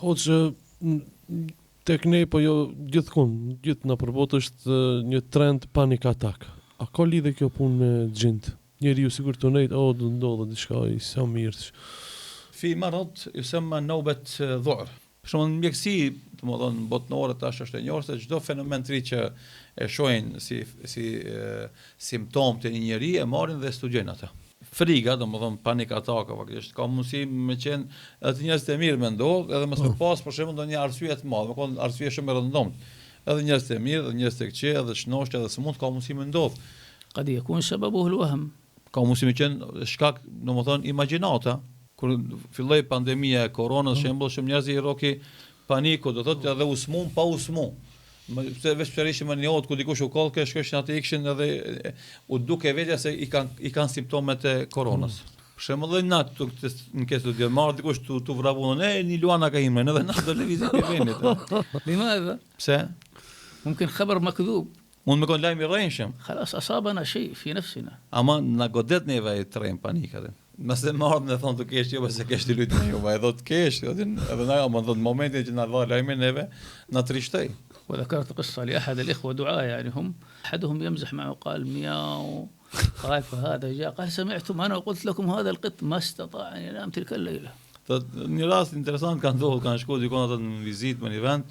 Hoxhë, tek ne po jo gjithkund, gjithë në përbot është një trend panic attack. A ka lidhe kjo punë me xhint? Njeriu sikur të nejt, do ndodhë diçka i sa mirë. في مرض يسمى نوبة ذعر. Shumë në mjekësi, domethënë botërore tash është e njohur se çdo fenomen të ri që e shohin si simptom të një njeriu e marrin dhe studiojnë atë. Friga, domethënë panik ataka, faktikisht ka mundësi me qenë edhe të njerëz të mirë mendoj, edhe mos me pas për shembull ndonjë arsye të madhe, me arsye shumë e rëndomtë. Edhe njerëz të mirë, edhe njerëz të këqij, edhe shnoshtë, edhe smut ka mundësi me ndodh. قد يكون سببه الوهم. Ka mundësi me qenë shkak, domethënë imagjinata. Kur filloi pandemia e koronës, shembull, shumë njerëz i roki paniku, do thotë edhe usmun pa usmu. Pse veçanërisht më njohët ku dikush u koll, ke shkojnë atë ikshin edhe u duke vetja se i kanë simptomet e koronës. Për shembull, natë në këtë studio marr dikush tu vrapun, një Luana ka himën, edhe na televizit e venit. لماذا؟ Pse? ممكن خبر مكذوب. Mund me kon lajm i rrënshëm. خلاص أصابنا شيء في نفسنا. Ama na godet neve e trem panikën. Nëse marrën dhe thonë të kesh jo, se kesh të lutem ju, ai do të kesh, edhe na ama në momentin që na dha lajmin neve na trishtoi. وذكرت قصة لأحد الإخوة دعاء يعني هم أحدهم يمزح معه قال مياو قال فهذا جاء قال سمعتم أنا قلت لكم هذا القط ما استطاع أن ينام تلك الليلة. Një rast interesant kanë shkuar dikon atë në vizitë në një vend,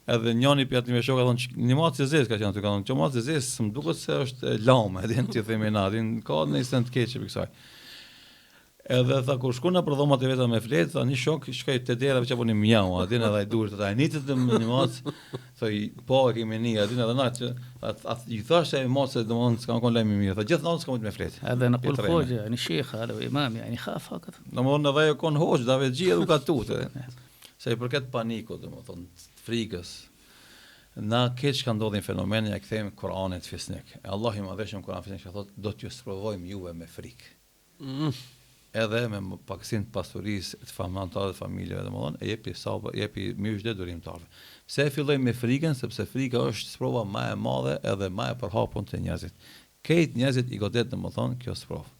edhe njëri pjatë me shokë thonë një matë zezë ka qenë aty kanë thonë matë zezë më duket se është lamë, edhe ti themi natin ka një sent të keq për kësaj. Edhe tha kur shkon në për dhomat e veta me fletë, tha një shok shkoi te dera që apo në mjau, aty edhe ai duhet të nitet në matë, thoi po e kemi një aty edhe natë atë i thashë ai mos se domon s'ka kon lajm mirë, tha gjithmonë s'ka me fletë. هذا نقول خوجة يعني شيخ هذا إمام يعني خاف هكذا. Domon edhe ajo kon hoxh, dave xhi edhe u ka tutë. Se i përket panikut, domethënë frikës. Na keq ka ndodhin fenomene, ja kthejmë Kur'anit fisnik. Allah i madhëshëm Kur'an fisnik ka thotë do t'ju sprovojmë juve me frikë. Edhe me paksin pasurisë të familjarëve, familjeve, domethënë jepi myshë durimtarve. Pse e filloj me frikën? Sepse frika është sprova më e madhe edhe më e përhapur te njerëzit. Këtë njerëzit i godet domethënë kjo sprovë.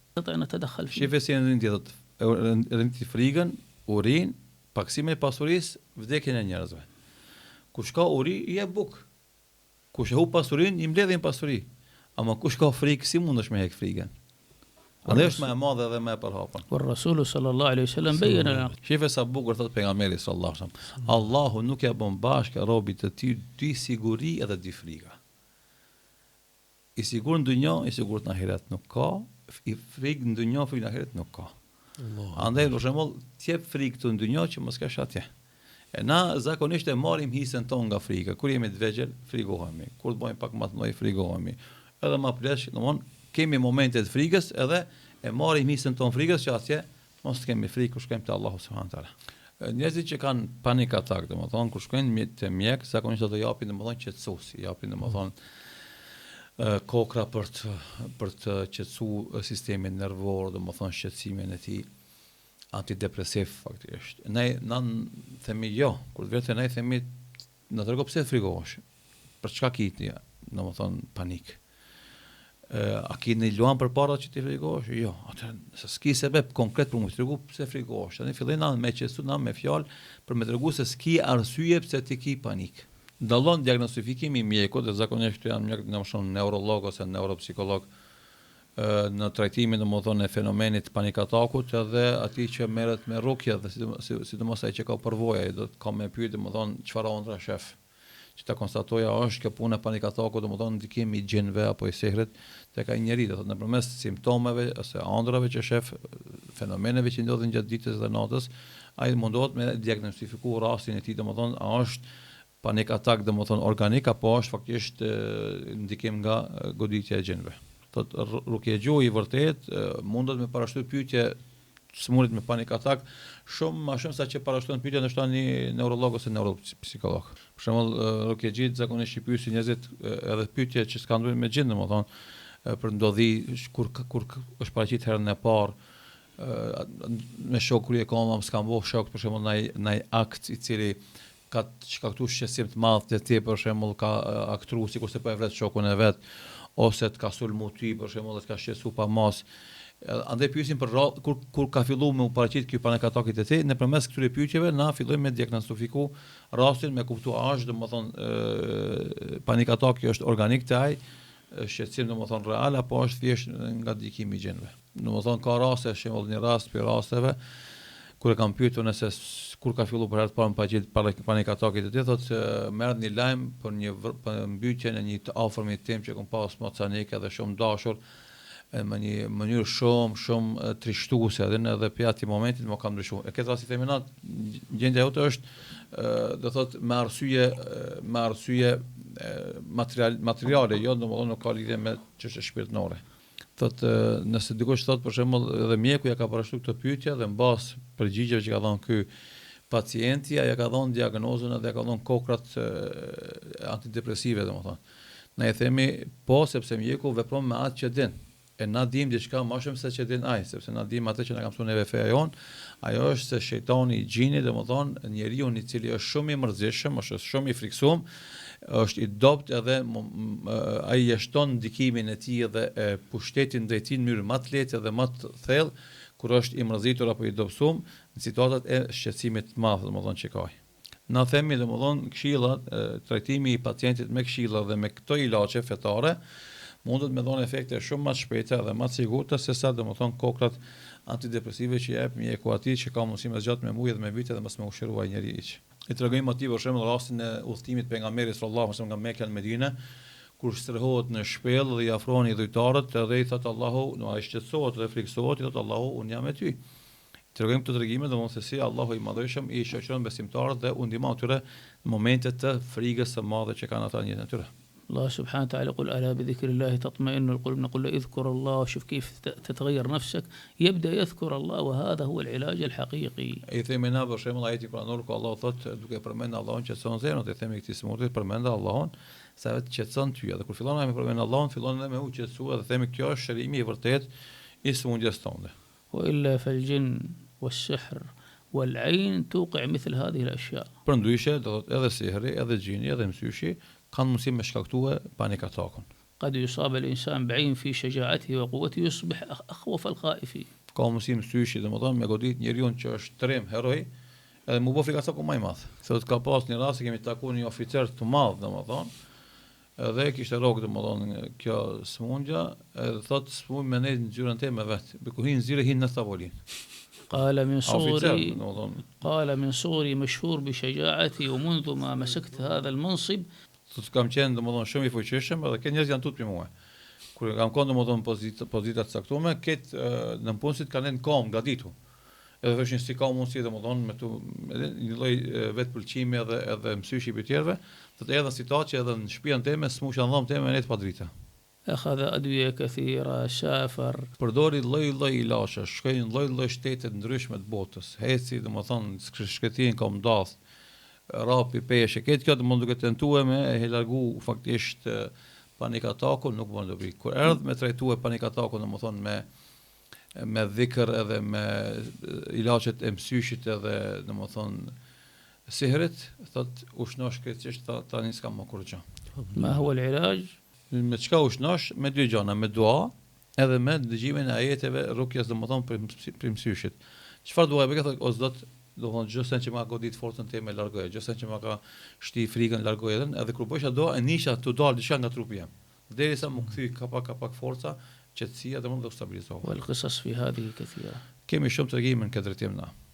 Shifë si rëndit frikën, urin, paksime pasurisë, vdekjen e njerëzve. Kush ka uri i e buk. Kush e hu pasurin i mbledhin pasuri. Ama kush ka frikë si mundesh me hek frikën? Andaj është më e madhe dhe më e përhapur. والرسول صلى الله عليه وسلم بين لنا. Shifë sa bukur thot pejgamberi sallallahu alaihi wasallam. Allahu nuk ja bën bashkë robit të tij dy siguri edhe dy frika. I sigurt në dunjë, i sigurt në ahiret nuk ka, i frikë në dunjë, frikë në ahiret nuk ka. Andaj për shembull, t'jep frikë të në dunjë që mos kesh atje. E na zakonisht e marrim hisën tonë nga frika. Kur jemi të vegjël, frikohemi. Kur të bëjmë pak më të mëdhenj, frikohemi. Edhe më plesh, domthon, kemi momente të frikës edhe e marrim hisën tonë frikës që atje mos të kemi frikë kur shkojmë te Allahu subhanahu wa taala. Njerëzit që kanë panik atak, domthon, kur shkojnë te mjek, zakonisht do të japin domthon qetësues, japin domthon kokra për të qetësuar sistemin nervor, domthon shqetësimin e tij. Antidepresiv faktikisht. Ne themi jo, kur vetë ne themi na tregon pse frikohesh. Për çka kiti, domethën panik. A keni luan përpara që ti frikohesh? Jo, atë se s'ki sebeb konkret për më tregu pse frikohesh. Ne fillojnë me qesu me fjalë për më tregu se s'ki arsye pse ti ke panik. Dallon diagnostifikimi i mjekut, dhe zakonisht janë mjek më shumë neurolog ose neuropsikolog në trajtimin domethënë e fenomenit panikatakut edhe atij që merret me rukje dhe sidomos ai që ka përvojë do të ka me pyet domethënë çfarë ëndra shef që ta konstatoja është kjo punë e panikatakut domethënë ndikimi i gjinëve apo i sehrit tek ai njeriu do thotë nëpërmes simptomeve ose ëndrave që shef fenomeneve që ndodhin gjatë ditës dhe natës ai mundohet me diagnostifikuar rastin e tij domethënë a është panikatak domethënë organik apo është faktikisht ndikim nga goditja e gjinëve. Thot rukjegju i vërtet mundet me parashtyp pyetje smunit me panik atak shumë më shumë sa që parashton pyetje ndoshta një neurolog ose neuropsikolog. Për shembull rukjegjit zakonisht i pyesin njerëzit edhe pyetje që s'kan ndodhur me gjin domethënë për ndodhi kur është paraqit herën e parë me shok kur e kam s'kam bëu shok për shembull ndaj akt i cili ka shkaktuar shqetësim të madh te ti për shembull ka aktruar sikur se po e vret shokun e vet ose të ka sulmu ty për shembull të ka shqetësuar pa mos Andaj pyesin për kur ka filluar me u paraqit ky panikatakit e tij, nëpërmes këtyre pyetjeve na fillojmë me diagnostifiku rastin, me kuptuar a është domethënë panikataki është organik te ai, shqetësim domethënë real apo është thjesht nga ndikimi i gjenëve. Domethënë ka raste, shembull një rast për rasteve kur e kam pyetur nëse kur ka filluar për herë të parë me paraqit panikatakit e tij, thotë merret një lajm për mbytjen e një të afërmit tim që kam pas mocanike dhe shumë dashur, me një mënyrë shumë trishtuese, edhe për atë momentit më ka ndryshuar. E këtë rasti theminat, gjendja jote është do thotë me arsye materiale, jo domethënë nuk ka lidhje me çështje shpirtërore. Thotë nëse dikush thotë për shembull edhe mjeku ja ka parashtuar këtë pyetje dhe mbas përgjigjeve që ka dhënë ky pacienti, ja ka dhënë diagnozën dhe ja ka dhënë kokrat antidepresive domethënë. Ne i themi po sepse mjeku vepron me atë që din. E na dim diçka më shumë se që din ai, sepse na dim atë që na ka mësuar neve feja jon, ajo është se shejtani i gjinit, domethënë njeriu i cili është shumë i mërzitshëm, është shumë i friksuar, është i dobët edhe ai jeshton ndikimin e tij dhe pushtetin ndaj tij në mënyrë më të lehtë dhe më të thellë kur është i mërzitur apo i dobësuar në situatat e shqetësimit të madh, domethënë që ka. Na themi domethënë këshillat, trajtimi i pacientit me këshilla dhe me këto ilaçe fetare mundet me dhënë efekte shumë më të shpejta dhe më të sigurta se sa domethënë kokrat antidepresive që jep mjeku atij që ka mundësi me zgjat me muaj dhe me vite dhe mos me ushqeruaj njeriu. I tregoj motiv për shembull rastin e udhëtimit pejgamberit sallallahu alajhi wasallam nga Mekka në Medinë, kur strehohet në shpellë dhe i afrohen i dhujtarët dhe i thotë Allahu, no ai shqetësohet dhe friksohet, i thotë Allahu, unë jam me ty. Tregojmë këto tregime domosdoshmë se si Allahu i Madhëshëm i shoqëron besimtarët dhe u ndihmon atyre në momente të frikës së madhe që kanë ata në jetën e tyre. الله سبحانه وتعالى يقول ألا بذكر الله تطمئن القلوب، نقول له اذكر الله، شوف كيف تتغير نفسك، يبدأ يذكر الله وهذا هو العلاج الحقيقي. I themi na për shembull ajeti kuranor ku Allahu thotë duke përmendur Allahun që son zemrën, i themi këtij smurtit përmend Allahun, sa vetë qetson ty, dhe kur fillon me përmend Allahun, fillon edhe me u qetësua dhe themi kjo është shërimi i vërtet i smundjes tonë. وإلا فالجن والسحر والعين توقع مثل هذه الأشياء. Përndryshe do thotë edhe sihri, edhe gjini, edhe mësyshi kanë mundësi me shkaktue panikatakun. قد يصاب الإنسان بعين في شجاعته وقوته يصبح أخوف الخائفين. Ka mundësi mësyshi domethënë me godit njeriu që është trim heroj, edhe më bë frikataku më i madh. Thotë ka pas një rast që kemi takuar një oficer të madh domethënë, edhe kishte rrok domethënë kjo smundja, edhe thotë smuj me ne ngjyrën time vet. Kur hin ngjyrë hin në tavolinë. قال من صغري مشهور بشجاعتي ومنذ ما مسكت هذا المنصب. Thotë kam qenë domethënë shumë i fuqishëm edhe këtë njerëz janë tutje mua. Kur kam qenë domethënë pozita të caktuar, këtë në punësit kanë në kom gatitur. Edhe thoshin si ka mundësi domethënë me tu një lloj vetë pëlqimi edhe mësyshi i tjerëve, thotë edhe situatë që edhe në shtëpinë time smusha dhëm time ne të padrita. أخذ أدوية كثيرة، سافر. Përdori lloj ilaçe, shkoi në lloj shtete të ndryshme të botës. Heci domethënë shkretin ka mdath, rapi peshë, këtë kjo domethënë duke tentuar me e largu faktisht panikatakun, nuk mund të bëj. Kur erdh me trajtue panikatakun domethënë me dhikr edhe me ilaçet e mësyshit edhe domethënë sihrit, thotë ushnosh krejtësisht tani s'kam më kurrë. ما هو العلاج؟ Me çka ushnosh? Me dy gjëra, me dua edhe me dëgjimin e ajeteve rukjes domethënë për mësyshit. Çfarë dua bëj? Thotë o Zot, domethënë çdo sen që ma godit forcën time largoj, çdo sen që ma ka shti frikën largoj edhe kur bëj ato e nisha të dal diçka nga trupi jam. Derisa më kthy kapak forca, qetësia domethënë do stabilizohet. والقصص في هذه كثيرة. Kemi shumë tregime në këtë drejtim na.